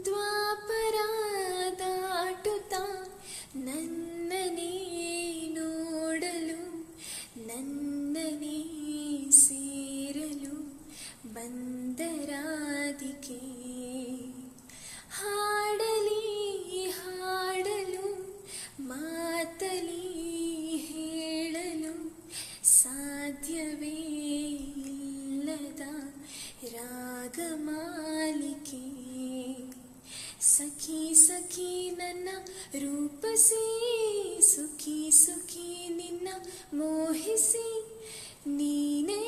ದ್ವಾಪರ ದಾಟುತ್ತಾ ನನ್ನನೇ ನೋಡಲು ನನ್ನನೇ ಸೇರಲು ಬಂದರಾಧಿಕೆ ಹಾಡಲಿ ಹಾಡಲು ಮಾತಲಿ ಹೇಳಲು ಸಾಧ್ಯವೇ ಇಲ್ಲದ ರಾಗಮಾಲಿಕೆ ಸಖಿ ಸಖಿ ನನ್ನ ರೂಪಸಿ ಸುಖಿ ಸುಖಿ ನಿನ್ನ ಮೋಹಿಸಿ ನೀನೇ